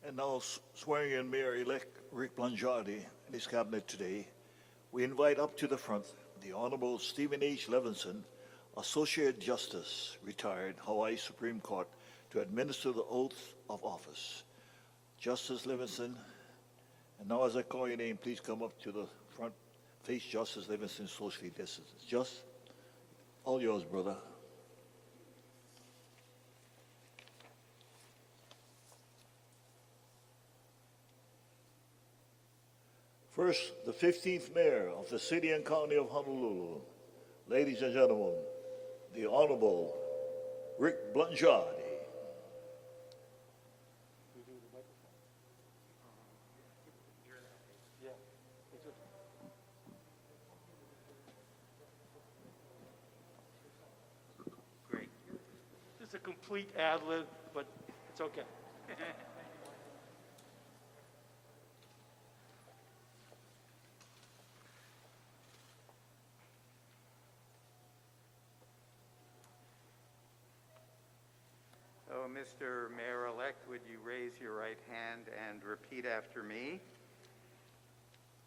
And now swearing in Mayor-elect Rick Blangiardi and his cabinet today, we invite up to the front the Honorable Stephen H. Levinson, Associate Justice, retired Hawaii Supreme Court, to administer the oath of office. Justice Levinson, and now as I call your name, please come up to the front, face Justice Levinson, socially distanced. Just, all yours, brother. First, the 15th Mayor of the City and County of Honolulu, ladies and gentlemen, the Honorable Rick Blangiardi. Great. It's a complete ad-lib, but it's okay. So, Mr. Mayor-elect, would you raise your right hand and repeat after me?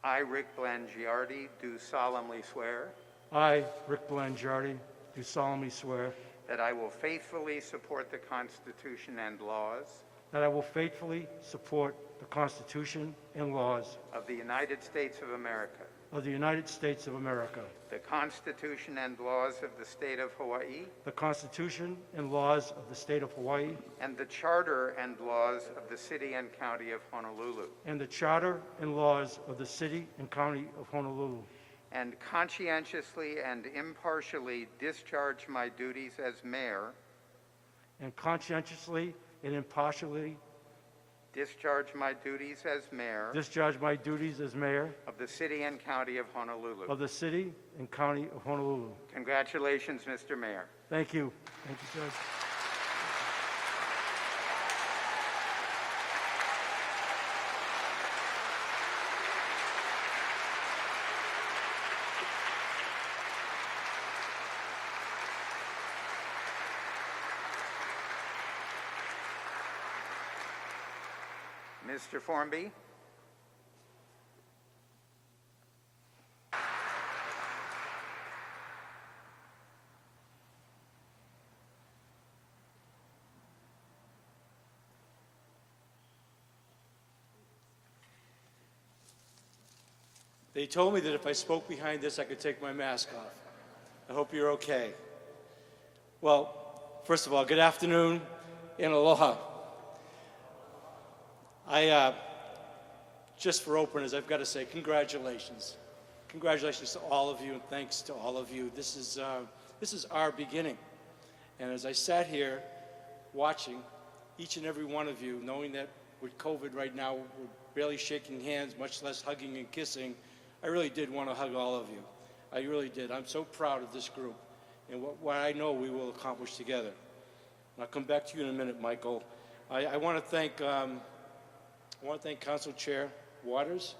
I, Rick Blangiardi, do solemnly swear I, Rick Blangiardi, do solemnly swear that I will faithfully support the Constitution and laws that I will faithfully support the Constitution and laws of the United States of America, of the United States of America, the Constitution and laws of the State of Hawaii, the Constitution and laws of the State of Hawaii, and the Charter and laws of the City and County of Honolulu, and the Charter and laws of the City and County of Honolulu, and conscientiously and impartially discharge my duties as mayor, and conscientiously and impartially discharge my duties as mayor discharge my duties as mayor of the City and County of Honolulu. of the City and County of Honolulu. Congratulations, Mr. Mayor. Thank you. Thank you, Judge. Mr. Formby? They told me that if I spoke behind this, I could take my mask off. I hope you're okay. Well, first of all, good afternoon and aloha. Just for openers, I've got to say congratulations. Congratulations to all of you, and thanks to all of you. This is our beginning. And as I sat here watching each and every one of you, knowing that with COVID right now, we're barely shaking hands, much less hugging and kissing, I really did want to hug all of you. I really did. I'm so proud of this group and what I know we will accomplish together. And I'll come back to you in a minute, Michael. I want to thank Council Chair Waters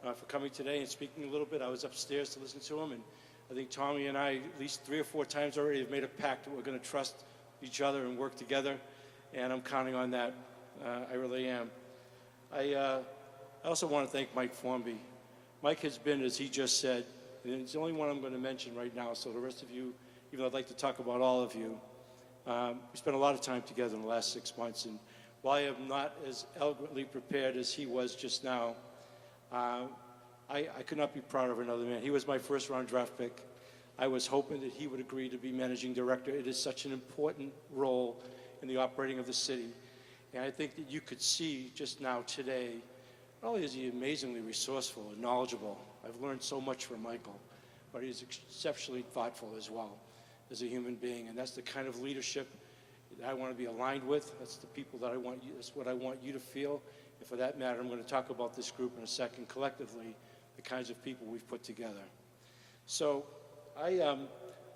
for coming today and speaking a little bit. I was upstairs to listen to him, and I think Tommy and I, at least 3 or 4 times already, have made a pact that we're going to trust each other and work together, and I'm counting on that. I really am. I also want to thank Mike Formby. Mike has been, as he just said, and it's the only one I'm going to mention right now, so the rest of you, even though I'd like to talk about all of you, we spent a lot of time together in the last 6 months, and while I am not as eloquently prepared as he was just now, I could not be prouder of another man. He was my first round draft pick. I was hoping that he would agree to be managing director. It is such an important role in the operating of the city. And I think that you could see just now today, not only is he amazingly resourceful and knowledgeable, I've learned so much from Michael, but he's exceptionally thoughtful as well as a human being. And that's the kind of leadership that I want to be aligned with. That's the people that I want you, that's what I want you to feel. And for that matter, I'm going to talk about this group in a second, collectively, the kinds of people we've put together. So I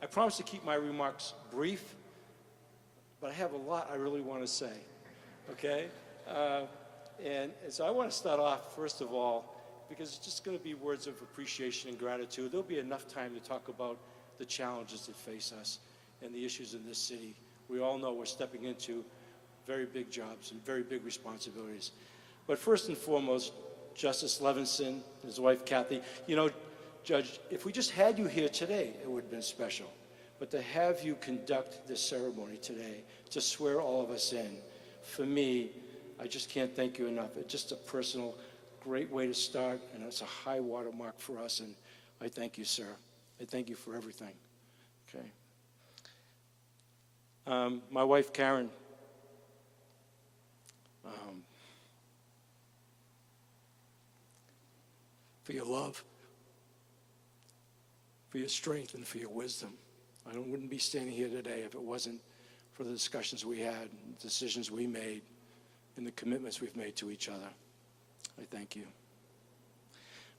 promise to keep my remarks brief, but I have a lot I really want to say, okay? And so I want to start off, first of all, because it's just going to be words of appreciation and gratitude. There'll be enough time to talk about the challenges that face us and the issues in this city. We all know we're stepping into very big jobs and very big responsibilities. But first and foremost, Justice Levinson, his wife Kathy. You know, Judge, if we just had you here today, it would have been special. But to have you conduct this ceremony today, to swear all of us in, for me, I just can't thank you enough. It's just a personal, great way to start, and it's a high watermark for us, and I thank you, sir. I thank you for everything. Okay. My wife, Karen, for your love, for your strength, and for your wisdom. I wouldn't be standing here today if it wasn't for the discussions we had, the decisions we made, and the commitments we've made to each other. I thank you.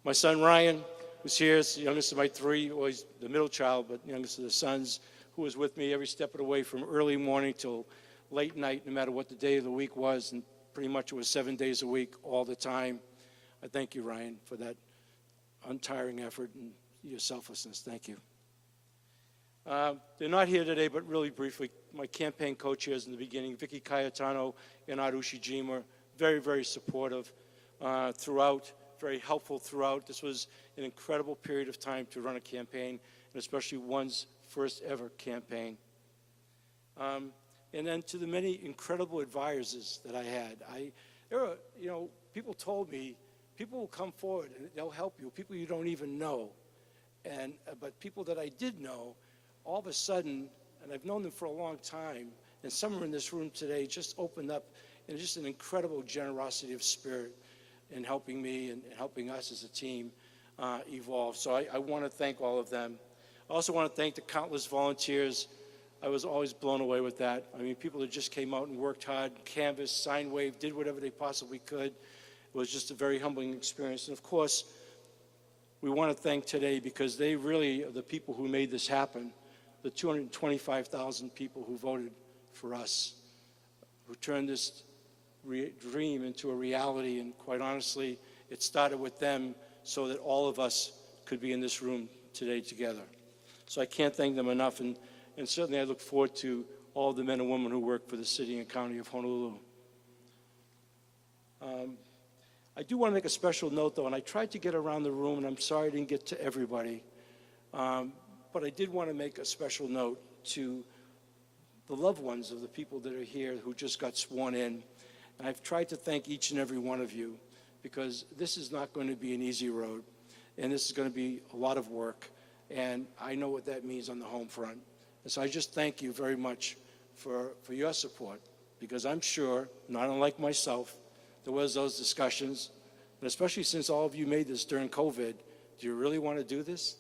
My son Ryan, who's here, is the youngest of my three, well, he's the middle child, but the youngest of the sons, who was with me every step of the way from early morning till late night, no matter what the day of the week was, and pretty much it was 7 days a week, all the time. I thank you, Ryan, for that untiring effort and your selflessness. Thank you. They're not here today, but really briefly, my campaign co-chairs in the beginning, Vicky Cayetano and Arushi Jima, very, very supportive throughout, very helpful throughout. This was an incredible period of time to run a campaign, and especially one's first ever campaign. And then to the many incredible advisors that I had. People told me, people will come forward and they'll help you, people you don't even know. But people that I did know, all of a sudden, and I've known them for a long time, and some are in this room today, just opened up in just an incredible generosity of spirit in helping me and helping us as a team evolve. So I want to thank all of them. I also want to thank the countless volunteers. I was always blown away with that. I mean, people that just came out and worked hard, canvassed, sign waved, did whatever they possibly could. It was just a very humbling experience. And of course, we want to thank today because they really are the people who made this happen. The 225,000 people who voted for us, who turned this dream into a reality. And quite honestly, it started with them so that all of us could be in this room today together. So I can't thank them enough. And certainly I look forward to all the men and women who work for the city and county of Honolulu. I do want to make a special note, though, and I tried to get around the room, and I'm sorry I didn't get to everybody. But I did want to make a special note to the loved ones of the people that are here who just got sworn in. And I've tried to thank each and every one of you because this is not going to be an easy road, and this is going to be a lot of work, and I know what that means on the home front. And so I just thank you very much for your support, because I'm sure, not unlike myself, there was those discussions, and especially since all of you made this during COVID, do you really want to do this?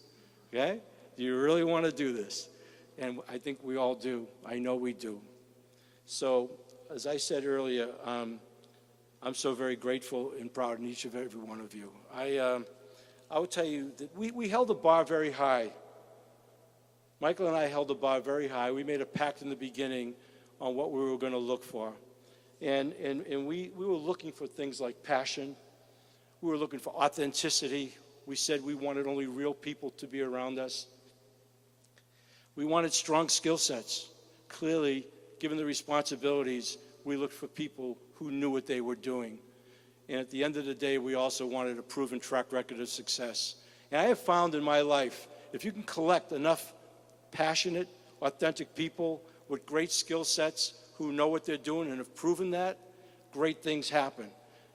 Okay? Do you really want to do this? And I think we all do. I know we do. So, as I said earlier, I'm so very grateful and proud in each of every one of you. I will tell you that we held the bar very high. Michael and I held the bar very high. We made a pact in the beginning on what we were going to look for. And we were looking for things like passion. We were looking for authenticity. We said we wanted only real people to be around us. We wanted strong skill sets. Clearly, given the responsibilities, we looked for people who knew what they were doing. And at the end of the day, we also wanted a proven track record of success. And I have found in my life, if you can collect enough passionate, authentic people with great skill sets who know what they're doing and have proven that, great things happen.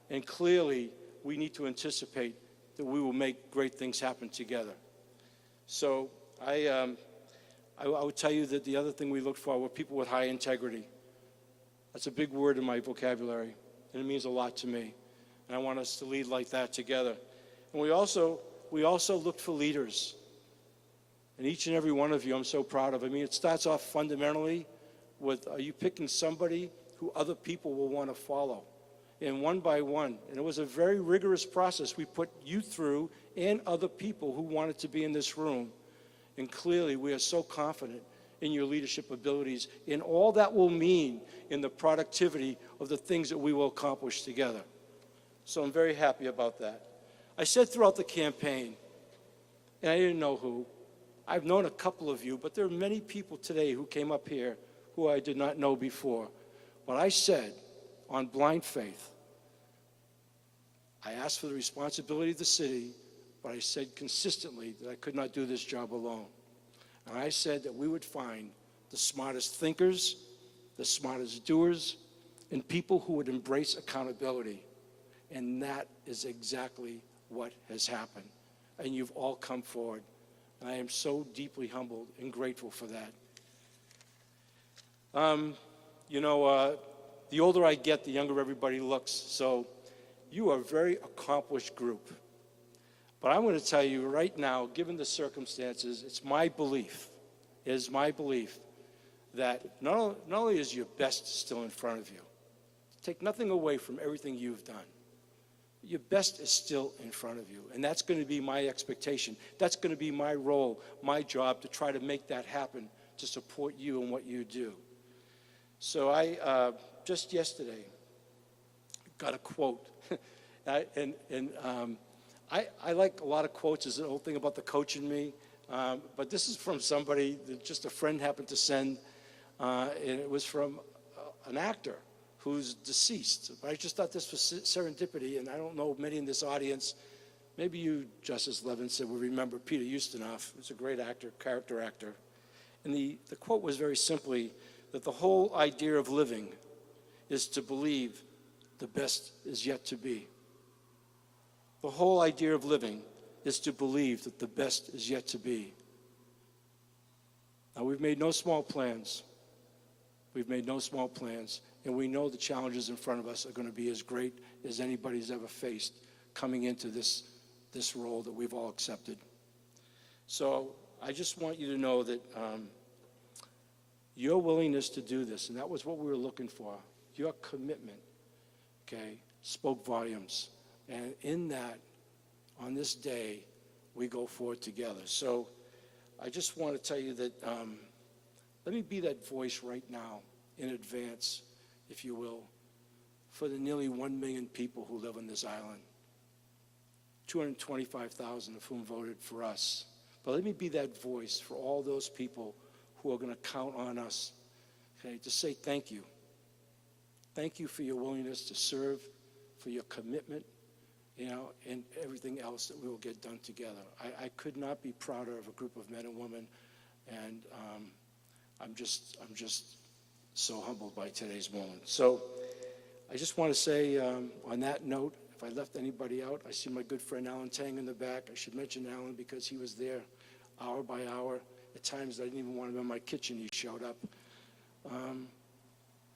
And clearly, we need to anticipate that we will make great things happen together. So I would tell you that the other thing we looked for were people with high integrity. That's a big word in my vocabulary, and it means a lot to me. And I want us to lead like that together. And we also looked for leaders. And each and every one of you, I'm so proud of. I mean, it starts off fundamentally with, are you picking somebody who other people will want to follow? And one by one, and it was a very rigorous process we put you through and other people who wanted to be in this room. And clearly, we are so confident in your leadership abilities and all that will mean in the productivity of the things that we will accomplish together. So I'm very happy about that. I said throughout the campaign, and I didn't know who, I've known a couple of you, but there are many people today who came up here who I did not know before. But I said, on blind faith, I asked for the responsibility of the city, but I said consistently that I could not do this job alone. And I said that we would find the smartest thinkers, the smartest doers, and people who would embrace accountability. And that is exactly what has happened. And you've all come forward. And I am so deeply humbled and grateful for that. The older I get, the younger everybody looks. So you are a very accomplished group. But I'm going to tell you right now, given the circumstances, it is my belief that not only is your best still in front of you, take nothing away from everything you've done, your best is still in front of you. And that's going to be my expectation. That's going to be my role, my job, to try to make that happen, to support you in what you do. So I, just yesterday, got a quote. I like a lot of quotes. There's an old thing about the coach in me. But this is from somebody that just a friend happened to send. And it was from an actor who's deceased. But I just thought this was serendipity, and I don't know many in this audience. Maybe you, Justice Levinson, will remember Peter Ustinov. He was a great actor, character actor. And the quote was very simply that the whole idea of living is to believe the best is yet to be. The whole idea of living is to believe that the best is yet to be. Now, we've made no small plans. We've made no small plans, and we know the challenges in front of us are going to be as great as anybody's ever faced coming into this role that we've all accepted. So I just want you to know that your willingness to do this, and that was what we were looking for, your commitment, okay, spoke volumes. And in that, on this day, we go forward together. So I just want to tell you that let me be that voice right now in advance, if you will, for the nearly 1 million people who live on this island, 225,000 of whom voted for us. But let me be that voice for all those people who are going to count on us, okay, to say thank you. Thank you for your willingness to serve, for your commitment, and everything else that we will get done together. I could not be prouder of a group of men and women, and I'm just so humbled by today's moment. So I just want to say on that note, if I left anybody out, I see my good friend Alan Tang in the back. I should mention Alan because he was there hour by hour. At times I didn't even want him in my kitchen, he showed up.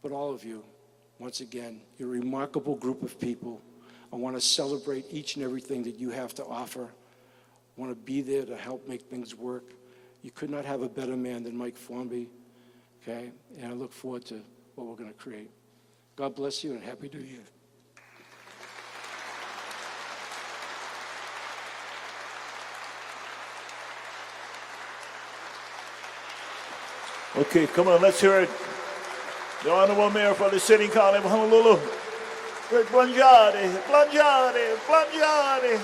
But all of you, once again, you're a remarkable group of people. I want to celebrate each and everything that you have to offer. I want to be there to help make things work. You could not have a better man than Mike Formby, okay? And I look forward to what we're going to create. God bless you and Happy New Year. Okay, come on, let's hear it. The Honorable Mayor for the City County of Honolulu, Rick Blangiardi, Blangiardi.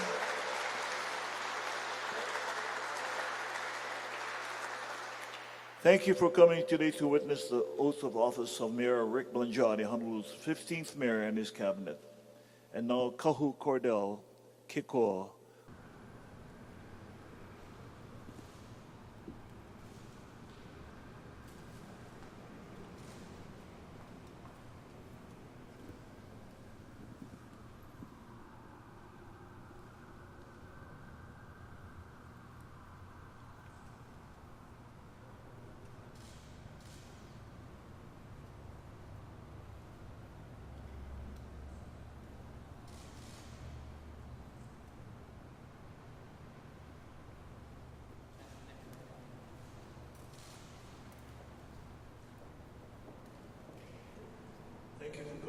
Thank you for coming today to witness the oath of office of Mayor Rick Blangiardi, Honolulu's 15th mayor and his cabinet. And now, Kahu Cordell Kikoa. Thank you for